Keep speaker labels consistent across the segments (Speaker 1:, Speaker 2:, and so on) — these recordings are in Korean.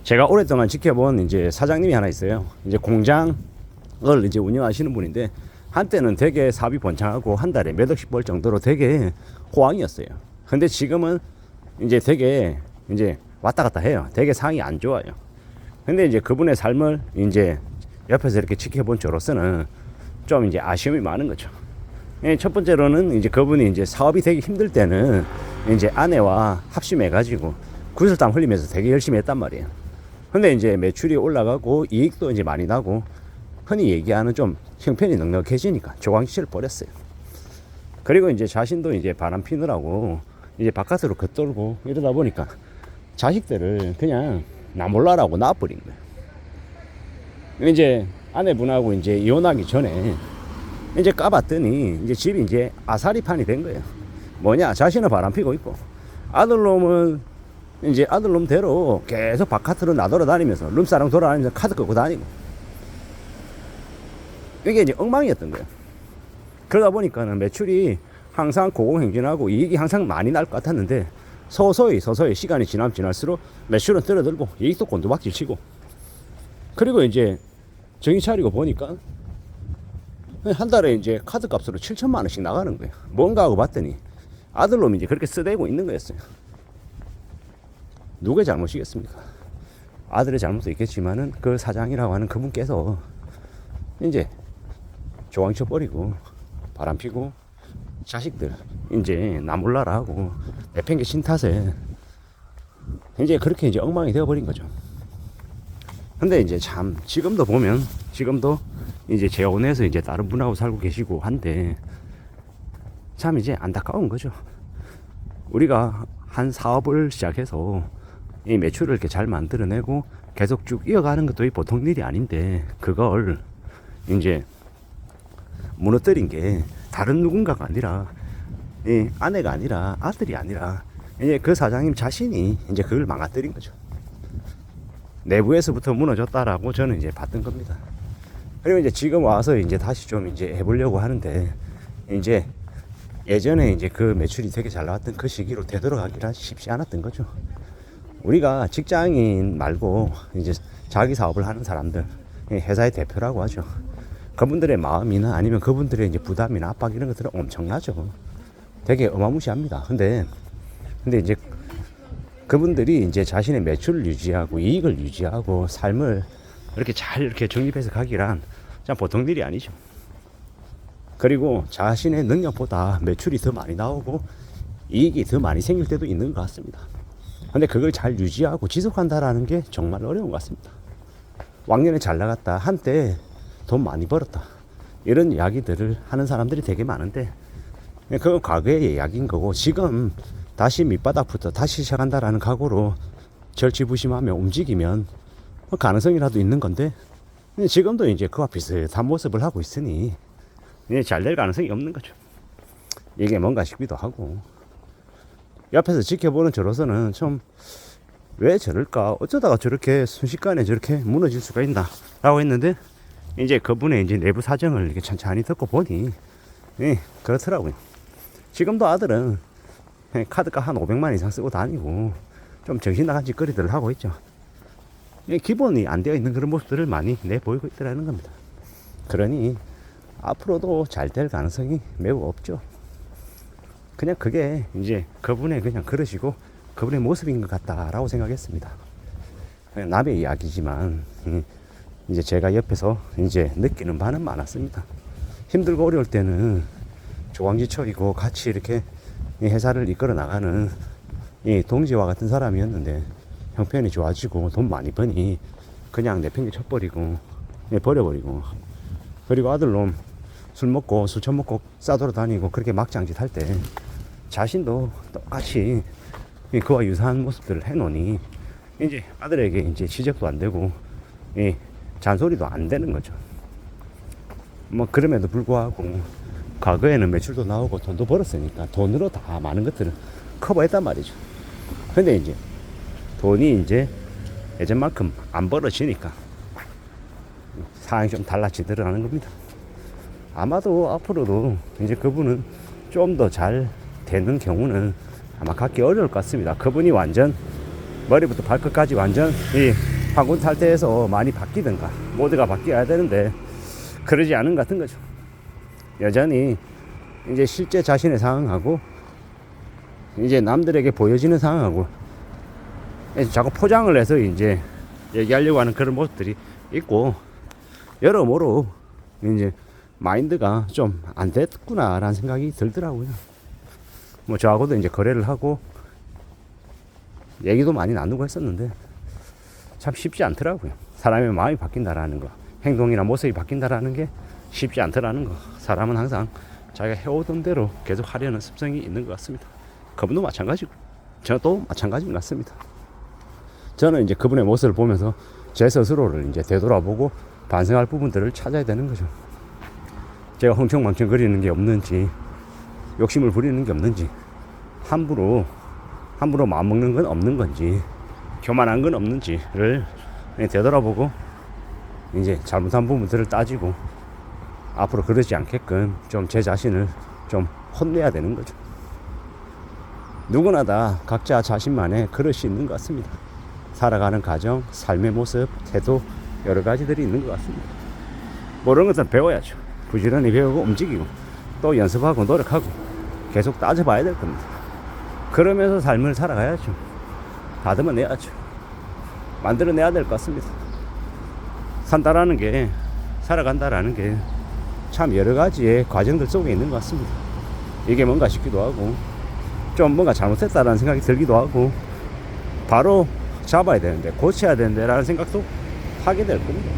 Speaker 1: 제가 오랫동안 지켜본 이제 사장님이 하나 있어요. 이제 공장을 이제 운영하시는 분인데 한때는 되게 사업이 번창하고 한 달에 몇 억씩 벌 정도로 되게 호황이었어요. 근데 지금은 이제 되게 이제 왔다 갔다 해요. 되게 상황이 안 좋아요. 근데 이제 그분의 삶을 이제 옆에서 이렇게 지켜본 저로서는 좀 이제 아쉬움이 많은 거죠. 첫 번째로는 이제 그분이 이제 사업이 되게 힘들 때는 이제 아내와 합심해가지고 구슬땀 흘리면서 되게 열심히 했단 말이에요. 근데 이제 매출이 올라가고 이익도 이제 많이 나고 흔히 얘기하는 좀 형편이 넉넉해지니까 조광시를 버렸어요. 그리고 이제 자신도 이제 바람 피느라고 이제 바깥으로 겉돌고 이러다 보니까 자식들을 그냥 나 몰라라고 놔버린 거예요. 이제 아내분하고 이제 이혼하기 전에 이제 까봤더니 이제 집이 이제 아사리판이 된 거예요. 뭐냐, 자신은 바람 피고 있고 아들놈은 이제 아들놈대로 계속 바깥으로 나돌아다니면서 룸사랑 돌아다니면서 카드 끄고 다니고 이게 이제 엉망이었던 거예요. 그러다 보니까는 매출이 항상 고공행진하고 이익이 항상 많이 날 것 같았는데 서서히 시간이 지날수록 매출은 떨어들고 이익도 곤두박질 치고, 그리고 이제 정신 차리고 보니까 한 달에 이제 카드 값으로 7천만 원씩 나가는 거예요. 뭔가 하고 봤더니 아들놈이 이제 그렇게 쓰대고 있는 거였어요. 누구의 잘못이겠습니까? 아들의 잘못도 있겠지만은 그 사장이라고 하는 그분께서 이제 조항쳐 버리고 바람 피고 자식들 이제 나 몰라라 하고 내팽개친 탓에 이제 그렇게 이제 엉망이 되어버린 거죠. 근데 이제 참 지금도 보면 지금도 이제 재혼해서 이제 다른 분하고 살고 계시고 한데 참 이제 안타까운 거죠. 우리가 한 사업을 시작해서 이 매출을 이렇게 잘 만들어내고 계속 쭉 이어가는 것도 보통 일이 아닌데 그걸 이제 무너뜨린 게 다른 누군가가 아니라 이 아내가 아니라 아들이 아니라 이제 그 사장님 자신이 이제 그걸 망가뜨린 거죠. 내부에서부터 무너졌다라고 저는 이제 봤던 겁니다. 그리고 이제 지금 와서 이제 다시 좀 이제 해보려고 하는데 이제 예전에 이제 그 매출이 되게 잘 나왔던 그 시기로 되돌아가기가 쉽지 않았던 거죠. 우리가 직장인 말고 이제 자기 사업을 하는 사람들, 회사의 대표라고 하죠. 그분들의 마음이나 아니면 그분들의 이제 부담이나 압박 이런 것들은 엄청나죠. 되게 어마무시합니다. 근데 이제 그분들이 이제 자신의 매출을 유지하고 이익을 유지하고 삶을 이렇게 잘 이렇게 정립해서 가기란 참 보통 일이 아니죠. 그리고 자신의 능력보다 매출이 더 많이 나오고 이익이 더 많이 생길 때도 있는 것 같습니다. 근데 그걸 잘 유지하고 지속한다라는 게 정말 어려운 것 같습니다. 왕년에 잘 나갔다, 한때 돈 많이 벌었다, 이런 이야기들을 하는 사람들이 되게 많은데 그건 과거의 이야기인 거고 지금 다시 밑바닥부터 다시 시작한다라는 각오로 절치부심하며 움직이면 가능성이라도 있는 건데 지금도 이제 그와 비슷한 모습을 하고 있으니 잘 될 가능성이 없는 거죠. 이게 뭔가 싶기도 하고, 옆에서 지켜보는 저로서는 좀 왜 저럴까, 어쩌다가 저렇게 순식간에 저렇게 무너질 수가 있나 라고 했는데 이제 그분의 이제 내부 사정을 이렇게 천천히 듣고 보니 그렇더라고요. 지금도 아들은 카드값 한 500만 이상 쓰고 다니고 좀 정신 나간 짓거리들을 하고 있죠. 기본이 안 되어 있는 그런 모습들을 많이 내보이고 있더라는 겁니다. 그러니 앞으로도 잘 될 가능성이 매우 없죠. 그냥 그게 이제 그분의 그냥 그러시고 그분의 모습인 것 같다라고 생각했습니다. 그냥 남의 이야기지만 이제 제가 옆에서 이제 느끼는 바는 많았습니다. 힘들고 어려울 때는 조광지처이고 같이 이렇게 회사를 이끌어 나가는 이 동지와 같은 사람이었는데 형편이 좋아지고 돈 많이 버니 그냥 내팽개 쳐버리고 버려버리고, 그리고 아들놈 술 먹고 술 처먹고 싸돌아다니고 그렇게 막장짓 할 때 자신도 똑같이 그와 유사한 모습들을 해놓으니 이제 아들에게 이제 지적도 안 되고 잔소리도 안 되는 거죠. 뭐 그럼에도 불구하고 과거에는 매출도 나오고 돈도 벌었으니까 돈으로 다 많은 것들을 커버했단 말이죠. 근데 이제 돈이 이제 예전만큼 안 벌어지니까 상황이 좀 달라지더라는 겁니다. 아마도 앞으로도 이제 그분은 좀 더 잘 되는 경우는 아마 갖기 어려울 것 같습니다. 그분이 완전 머리부터 발끝까지 완전 한군 탈퇴해서 많이 바뀌든가 모두가 바뀌어야 되는데 그러지 않은 것 같은 거죠. 여전히 이제 실제 자신의 상황하고 이제 남들에게 보여지는 상황하고 자꾸 포장을 해서 이제 얘기하려고 하는 그런 모습들이 있고, 여러모로 이제 마인드가 좀 안 됐구나라는 생각이 들더라고요. 뭐 저하고도 이제 거래를 하고 얘기도 많이 나누고 했었는데 참 쉽지 않더라고요. 사람의 마음이 바뀐다라는 거, 행동이나 모습이 바뀐다라는 게 쉽지 않더라는 거. 사람은 항상 자기가 해오던 대로 계속 하려는 습성이 있는 것 같습니다. 그분도 마찬가지고 저도 마찬가지인 것 같습니다. 저는 이제 그분의 모습을 보면서 제 스스로를 이제 되돌아보고 반성할 부분들을 찾아야 되는 거죠. 제가 흥청망청거리는 게 없는지, 욕심을 부리는 게 없는지, 함부로 마음먹는 건 없는 건지, 교만한 건 없는지를 되돌아보고 이제 잘못한 부분들을 따지고 앞으로 그러지 않게끔 좀 제 자신을 좀 혼내야 되는 거죠. 누구나 다 각자 자신만의 그릇이 있는 것 같습니다. 살아가는 과정, 삶의 모습, 태도, 여러 가지들이 있는 것 같습니다. 모르는 것은 배워야죠. 부지런히 배우고 움직이고 또 연습하고 노력하고 계속 따져봐야 될 겁니다. 그러면서 삶을 살아가야죠. 다듬어내야죠. 만들어내야 될 것 같습니다. 산다라는 게, 살아간다라는 게 참 여러 가지의 과정들 속에 있는 것 같습니다. 이게 뭔가 싶기도 하고 좀 뭔가 잘못했다라는 생각이 들기도 하고 바로 잡아야 되는데, 고쳐야 되는데 라는 생각도 하게 될 겁니다.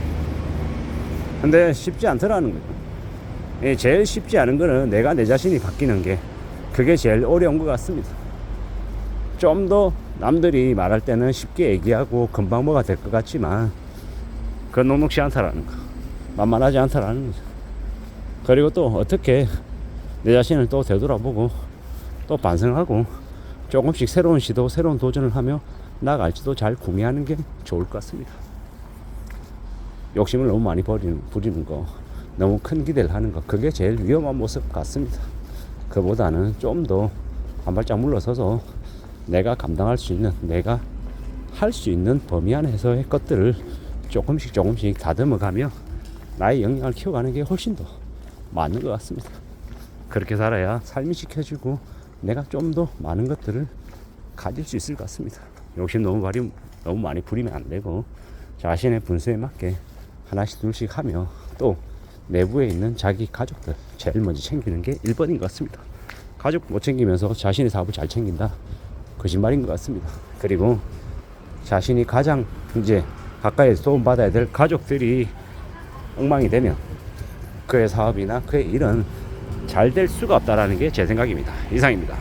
Speaker 1: 근데 쉽지 않더라는 거죠. 제일 쉽지 않은 거는 내가 내 자신이 바뀌는 게, 그게 제일 어려운 것 같습니다. 좀 더 남들이 말할 때는 쉽게 얘기하고 금방 뭐가 될 것 같지만 그건 녹록지 않다라는 거, 만만하지 않다라는 거죠. 그리고 또 어떻게 내 자신을 또 되돌아보고 또 반성하고 조금씩 새로운 시도, 새로운 도전을 하며 나아갈지도 잘 구매하는 게 좋을 것 같습니다. 욕심을 너무 많이 부리는 거, 너무 큰 기대를 하는 거, 그게 제일 위험한 모습 같습니다. 그보다는 좀 더 한 발짝 물러서서 내가 감당할 수 있는, 내가 할 수 있는 범위 안에서의 것들을 조금씩 다듬어가며 나의 역량을 키워가는 게 훨씬 더 맞는 것 같습니다. 그렇게 살아야 삶이 지켜지고 내가 좀 더 많은 것들을 가질 수 있을 것 같습니다. 욕심 너무 많이 부리면 안 되고 자신의 분수에 맞게 하나씩 둘씩 하며 또 내부에 있는 자기 가족들 제일 먼저 챙기는 게 1번인 것 같습니다. 가족 못 챙기면서 자신의 사업을 잘 챙긴다, 거짓말인 것 같습니다. 그리고 자신이 가장 이제 가까이에서 도움받아야 될 가족들이 엉망이 되면 그의 사업이나 그의 일은 잘 될 수가 없다라는 게 제 생각입니다. 이상입니다.